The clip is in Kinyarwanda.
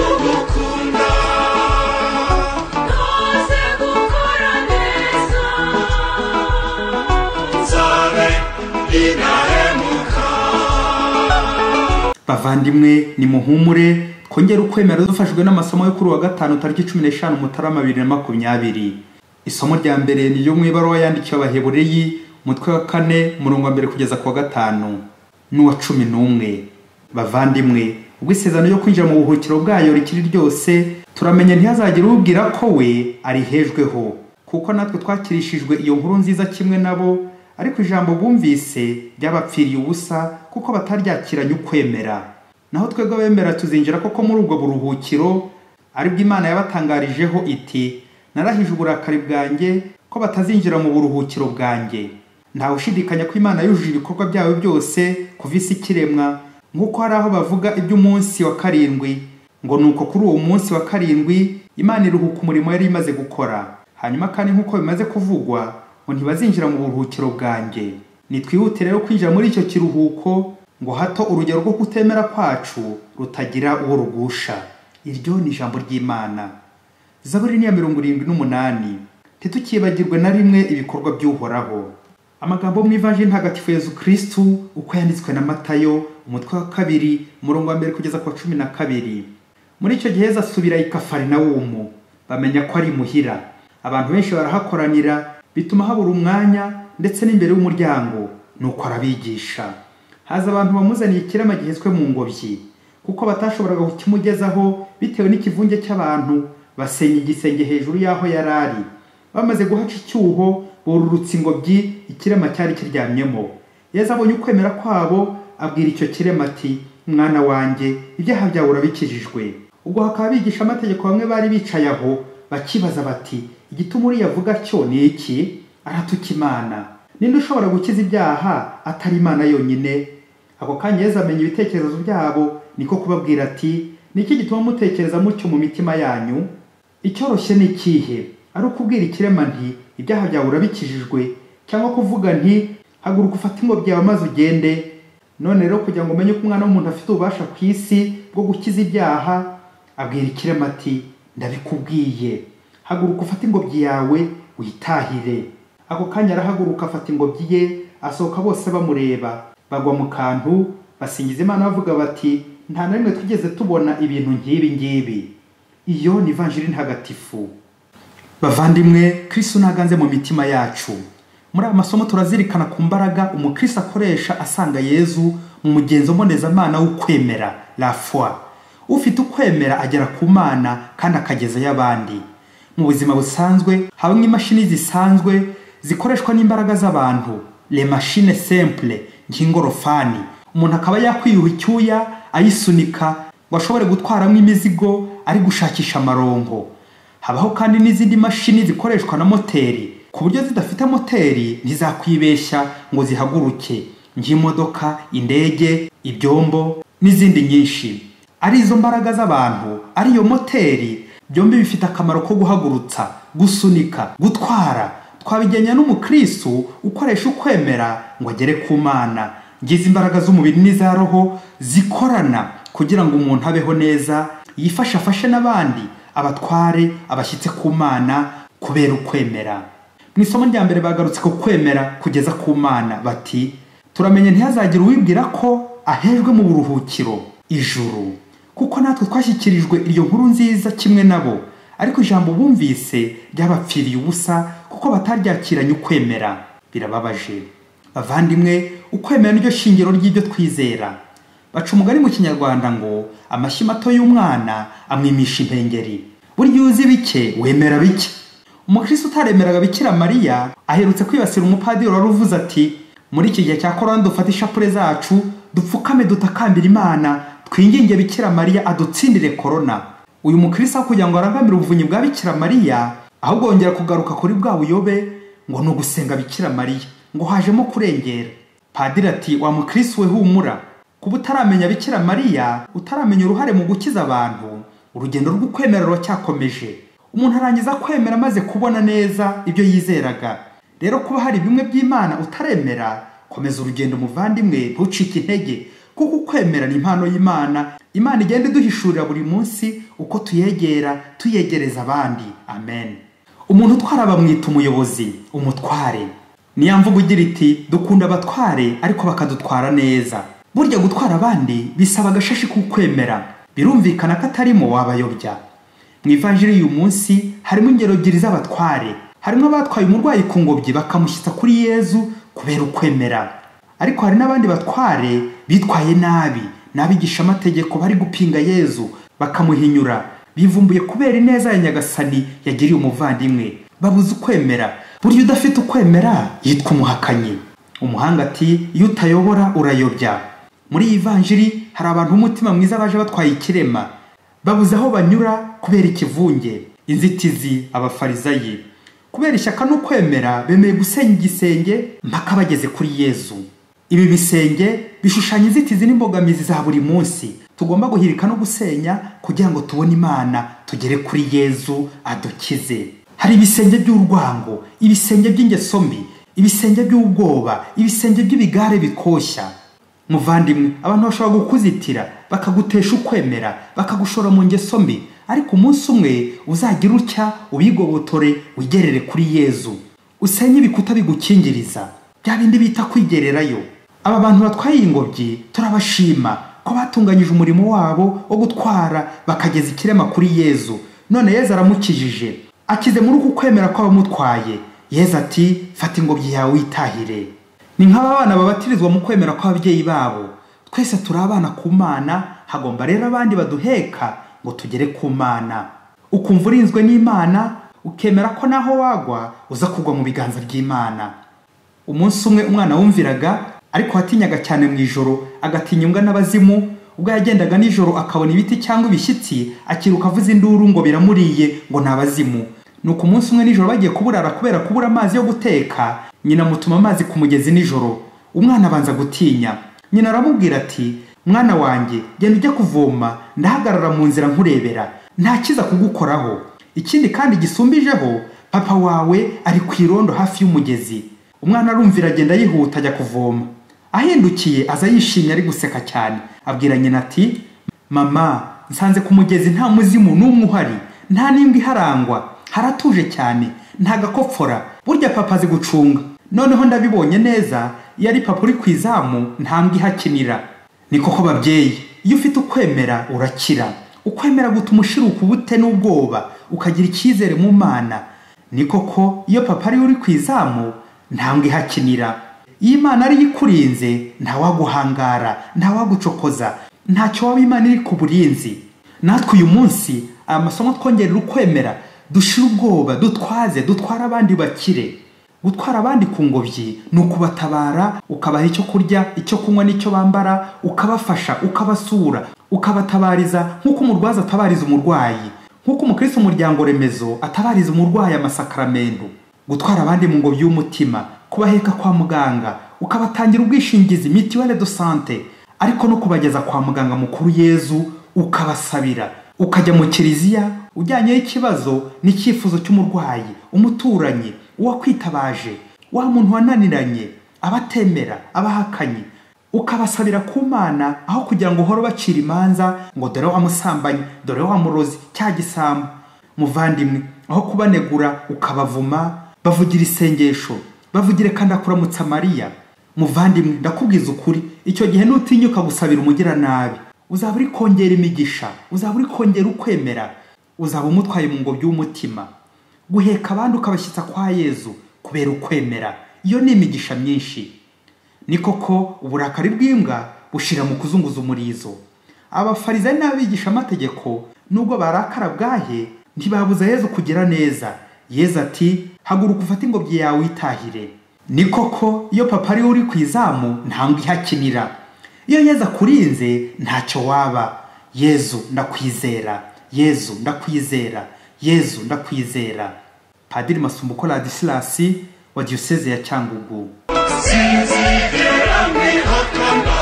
kugukunda nose gukora neza nzabe inahemuka. Bavandimwe nimuhumure twongere ukwemera dufashijwe n'amasomo yo kuri wa gatanu tariki 15 Mutarama 2020. Isomo rya mbere ni yo mu ibaruwa yandikiwe Abahebureyi umutwe wa 4 umurongo wa 1 kugeza ku wa 5 n'uwa 11. Bavandimwe ubwo isezerano yo kwinjira mu buhukiro bwayo rikiri ryose turamenye ntihazagira ubwira ko we ari hejweho, kuko natwe twakirishijwe iyo nkuru nziza kimwe nabo, ariko ijambo bumvise ryabapfiriye ubusa kuko bataryakiranye ukwemera. Naho twebwe abemera tuzinjira koko muri ubwo buruhukiro, aribwo Imana yabatangarijeho iti narahije uburakari bwanjye ko batazinjira mu buruhukiro bwanjye. Ntawe ushidikanya ko Imana yujuje ibikorwa byayo byose kuva isi kiremwa, nk'uko hari aho bavuga iby'umunsi wa 7 ngo nuko kuri uwo munsi wa 7 Imana iruhuka umurimo yari imaze gukora. Hanyuma kandi nk'uko bimaze kuvugwa ngo ntibazinjira mu buruhukiro bwanjye. Nitwihute rero kwinjira muri icyo kiruhuko ngo hato urugero rwo kutemera kwacu rutagira uwo rugusha. Iryo ni ijambo ry'Imana. Zaburi ya 78. Titukibagirwe na rimwe ibikorwa by'Uhoraho. Amagambo mu Ivanjili ntagatifu Yesu Kristo uko yanditswe na Matayo umutwe wa 2 umurongo wa 1 kugeza ku 12. Muri icyo gihe Yesu asubira i Kafarinawumu, bamenya ko ari muhira. Abantu benshi barahakoranira bituma habura umwanya ndetse n'imbere y'umuryango, nuko arabigisha. Haza abantu bamuzaniye ikirema gihetswe mu ngobyi, kuko batashoboraga kukimugezaho bitewe n'ikivunge cy'abantu, basenya igisenge hejuru y'aho yarari. Bamaze guhaca icyuho borurutse ingobyi ikirema cyari kiryamyemo. Yesu abonye ukwemera kwabo abwira icyo kirema ati mwana wanjye ibyaha byawe urabikijijwe. Ubwo hakaba bigisha amategeko bamwe bari bicaye aho bakibaza bati igituma uri yavuga cyo ni iki? Aratuka Imana. Ninde ushobora gukiza ibyaha atari Imana yonyine? Ako kanya Yesu amenya ibitekerezo byabo, niko kubabwira ati niki gituma mutekereza mutyo mu mitima yanyu? Icyoroshye ni ikihe? Ari ukubwira ikirema nti ibyaha byawe urabikijijwe, cyangwa kuvuga nti haguruka ufate ingobyi yawe maze ugende? None rero kugira ngo umenye ko umwana w'umuntu afite ububasha ku isi bwo gukiza ibyaha, abwira ikirema ati ndabikubwiye, haguruka ufate ingobyi yawe witahire. Ako kanya arahaguruka afata ingobyi ye, asohoka bose bamureba, bagwa mu kantu basingiza Imana bavuga bati nta na rimwe twigeze tubona ibintu nk'ibi ngibi. Iyo ni Ivanjili ntagatifu. Bavandimwe, Kristo naganze mu mitima yacu. Muri amasomo turazirikana ku mbaraga umukristo akoresha asanga Yesu mu mugenzo mbonezamana w'ukwemera, la foi. Ufite ukwemera agera ku Mana kandi akageza y'abandi. Mu buzima busanzwe habamo imashini zisanzwe zikoreshwa n'imbaraga z'abantu, les machines simples nk'ingorofani. Umuntu akaba yakwiyuha icyuya ayisunika ngo ashobore gutwaramo imizigo ari gushakisha amarongo. Habaho kandi n'izindi mashini zikoreshwa na moteri, ku buryo zidafite moteri ntizakwibeshya ngo zihaguruke, nk'imodoka, indege, ibyombo n'izindi nyinshi. Ari izo mbaraga z'abantu, ari iyo moteri, byombi bifite akamaro ko guhagurutsa, gusunika, gutwara. Twabigenya n'umukristo ukoresha ukwemera ngo agere ku Mana. Ngize imbaraga z'umubiri n'iza roho zikorana kugira ngo umuntu abeho neza, yifashe n'abandi, abatware abashyitse ku Mana kubera ukwemera. Mu isomo rya mbere bagarutse ku kwemera kugeza ku Mana bati turamenye ntihazagira uwibwira ko ahejwe mu buruhukiro, ijuru, kuko natwe twashyikirijwe iyo nkuru nziza kimwe nabo, ariko ijambo bumvise ryabapfiriye ubusa kuko bataryakiranye ukwemera. Birababaje. Bavandimwe, ukwemera niryo shingiro ry'ibyo twizera. Baca umugani mu Kinyarwanda ngo amashyi mato y'umwana amwimisha impengeri. Burya uzi bike wemera bike. Umukristo utaremeraga Bikira Mariya aherutse kwibasira umupadiri waruvuze ati muri iki gihe cya korona dufata ishapure zacu dupfukame dutakambira Imana twinginge Bikira Mariya adutsindire korona. Uyu mukristo kugira ngo arangamire ubuvunyi bwa Bikira Mariya ahubwo yongera kugaruka kuri bwa buyobe ngo no gusenga Bikira Mariya ngo hajemo kurengera. Padiri ati wa mukristo we humura, kuba utaramenya Bikira Mariya utaramenya uruhare mu gukiza abantu, urugendo rw'ukwemera rwacyakomeje. Umuntu arangiza kwemera maze kubona neza ibyo yizeraga. Rero kuba hari bimwe by'Imana utaremera, komeza urugendo muvandimwe, ntucike intege, kuko ukwemera ni impano y'Imana. Imana igenda iduhishurira buri munsi uko tuyegereza abandi. Amen. Umuntu utwara bamwita umuyobozi, umutware. Niya mvugo igira iti dukunda abatware ariko bakadutwara neza. Burya gutwara abandi bisaba agashashi k'ukwemera. Birumvikana ko atarimo wabayobya. Mu ivanjiri y'uyu munsi harimo ingero ebyiri z'abatware. Harimo abatwaye umurwayi ku ngobyi bakamushyitsa kuri Yezu kubera ukwemera. Ariko hari n'abandi batware bitwaye nabi, n'abigisha amategeko bari gupinga Yezu bakamuhinyura, bivumbuye kubera ineza ya Nyagasani yagiriye umuvandimwe. Babuze ukwemera. Burya udafite ukwemera yitwa umuhakanyi. Umuhanga ati iyo utayobora urayobya. Muri iyi vanjiri hari abantu umutima mwiza baje batwaye ikirema, babuze aho banyura kubera ikivunge, inzitizi, abafarizayi. Kubera ishyaka no kwemera bemeye gusenya igisenge mpaka bageze kuri Yezu. Ibi bisenge bishushanya inzitizi n'imbogamizi za buri munsi tugomba guhirika no gusenya kugira ngo tubone Imana, tugere kuri Yezu adukize. Hari ibisenge by'urwango, ibisenge by'ingeso mbi, ibisenge by'ubwoba, ibisenge by'ibigare bikoshya. Muvandimwe, abantu bashobora gukuzitira bakagutesha ukwemera, bakagushora mu ngeso mbi, ariko umunsi umwe uzagira utya ubigobotore wigerere kuri Yezu, usenye ibikuta bigukingiriza, bya bindi bita kwigererayo. Aba bantu batwaye ingobyi turabashima ko batunganyije umurimo wabo wo gutwara bakageza ikirema kuri Yezu. None Yezu aramukijije, akize muri uku kwemera kw'abamutwaye. Yezu ati fata ingobyi yawe witahire. Ni nk'abana babatirizwa mu kwemera kw'ababyeyi babo. Twese turi abana ku Mana, hagomba rero abandi baduheka ngo tugere ku Mana. Ukumva urinzwe n'Imana, ukemera ko naho wagwa uza kugwa mu biganza by'Imana. Umunsi umwe umwana wumviraga ariko watinyaga cyane mu ijoro, agatinya imbwa n'abazimu. Ubwo yagendaga nijoro akabona ibiti cyangwa ibishyitsi, akiruka avuza induru ngo biramuriye ngo nabazimu. Nuko umunsi umwe nijoro bagiye kuburara kubera kubura amazi yo guteka, nyina mutuma amazi ku mugezi nijoro. Umwana abanza gutinya. Nyina aramubwira ati mwana wanjye genda ujya kuvoma, ndahagarara mu nzira nkurebera, nta kiza kugukoraho. Ikindi kandi gisumbijeho, papa wawe ari ku irondo hafi y'umugezi. Umwana arumvira agenda yihuta ajya kuvoma. Ahindukiye aza yishimye ari guseka cyane, abwira nyina ati mama, nsanze ku mugezi nta muzimu n'umwe uhari, nta n'imbwa iharangwa, haratuje cyane, nta gakopfora. Burya papa azi gucunga. Noneho ndabibonye neza, iyo ari papa uri ku izamu nta mbwa ihakinira. Ni koko babyeyi, iyo ufite ukwemera urakira. Ukwemera gutuma ushiruka ubute n'ubwoba, ukagira icyizere mu Mana. Ni koko iyo papa ari uri ku izamu nta mbwa ihakinira. Iyo Imana ari ikurinze ntawaguhangara, ntawagucokoza, ntacyo waba Imana iri ku burinzi. Natwe uyu munsi amasomo twongerera ukwemera, dushira ubwoba, dutwara abandi bakire. Gutwara abandi ku ngobyi ni ukubatabara, ukabaha icyo kurya, icyo kunywa n'icyo bambara, ukabafasha, ukabasura, ukabatabariza nk'uko umurwaza atabariza umurwayi, nk'uko umukristo umuryango remezo atabariza umurwayi amasakaramentu. Gutwara abandi mu ngobyi y'umutima, kubaheka kwa muganga, ukabatangira ubwishingizi mituelle de santé, ariko no kubageza kwa muganga mukuru Yezu ukabasabira. Ukajya mu kiliziya ujyanyeho ikibazo n'icyifuzo cy'umurwayi, umuturanyi, uwakwitabaje, wa muntu wananiranye, abatemera, abahakanye, ukabasabira ku Mana aho kugira ngo uhore bacira imanza ngo dore wamusambanye, dore wamurozi, cya gisambo. Muvandimwe, aho kubanegura ukabavuma, bavugira isengesho, bavugire kandi akuramutsa Mariya. Muvandimwe, ndakubwiza ukuri, icyo gihe nutinyuka gusabira umugira nabi, uzaba uri kongera imigisha, uzaba uri kongera ukwemera, uzaba umutwaye mu ngobyi y'umutima. Guheka abandi ukabashyitsa kwa Yezu kubera ukwemera, iyo ni imigisha myinshi. Ni koko uburakari bw'imbwa bushira mu kuzunguza umurizo. Abafarizayi n'abigisha amategeko nubwo barakara bwahe ntibabuza Yezu kugira neza. Yezu ati haguruka ufate ingobyi yawe witahire. Ni koko iyo papa ari uri ku izamu nta mbwa ihakinira. Iyo Yezu akurinze ntacyo waba. Yezu ndakwizera, Yezu ndakwizera, Yezu ndakwizera. Padiri Masumbuko Ladislas wa Diocese ya Cyangugu. Sinzigera mwihakana